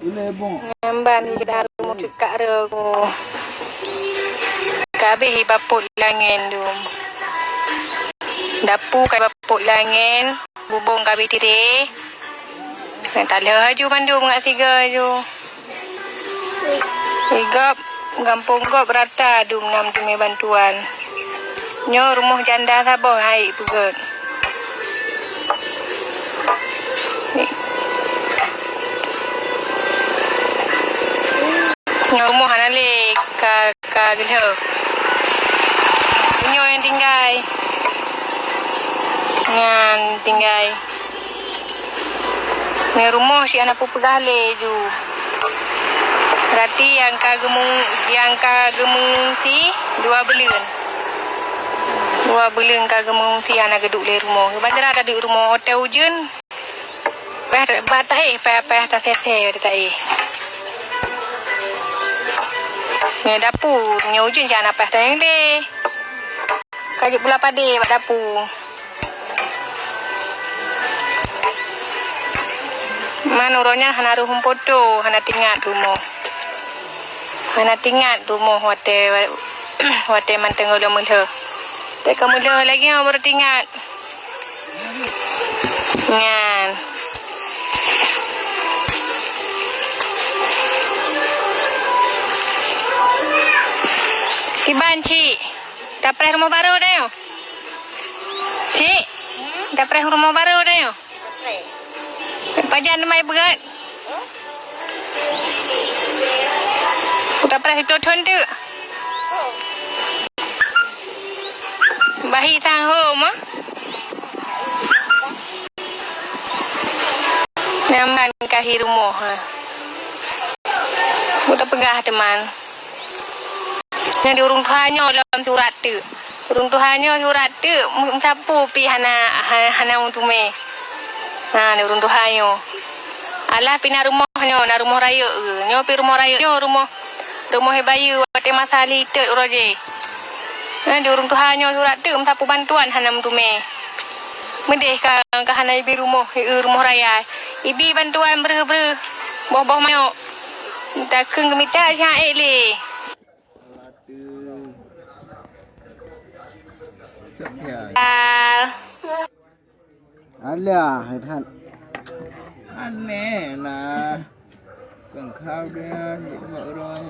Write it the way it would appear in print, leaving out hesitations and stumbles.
Namban kita harus cekak rego. Kabe baput langin tu. Dapu kai baput langin, bubung kabe tire. Tak leh aju Bandung ngak tiga aju. Igap gampung gop berata dum nam tu me bantuan. Nyo rumah janda saboh hai pugut. Rumah hanale ka gelo. Nyo yang tinggal. Ngan tinggal. Ni rumah si anak pupegah le ju. Berarti yang ka gemung si 2 bulan. 2 bulan ka gemung si anak geduk le rumah. Bandar ada di rumah hotel hujan. Batai apa sese tak ni dapur ni hujan jangan apa tayang deh. Kajik pula pade buat dapur. Mana orangnya hana ruhum foto, hana tinggal rumah. Hana tinggal rumah wate manteng ulah mula. Tak kamu lagi baru tinggal. Ngan. Iban cik, dapat rumah baru dah yo. Cik, dapat rumah baru dah yo. Pajan mai berat. Udah pernah hidup tu. Bahi sang home. Namban kahi rumah. Udah pegah teman. Yang diurung tuhannya dalam surat tu. Urung tuhannya surat tu sapu pi hana untuk me. Nah, ni urung tuhannya. Alah pina rumahnya, na rumah raya ke. Nyo pi rumah raya nyo rumah bayu wate masali tet roje. Nah, di urung tuhannya surat tu sapu bantuan hana untuk me. Medeh ka hana ibi rumah raya. Ibi bantuan ber boh mayo. Tak keng gemita syaik le. Alah,ท่านอันแม่นะกังข้าวด้วยนะเห็นบอกรอย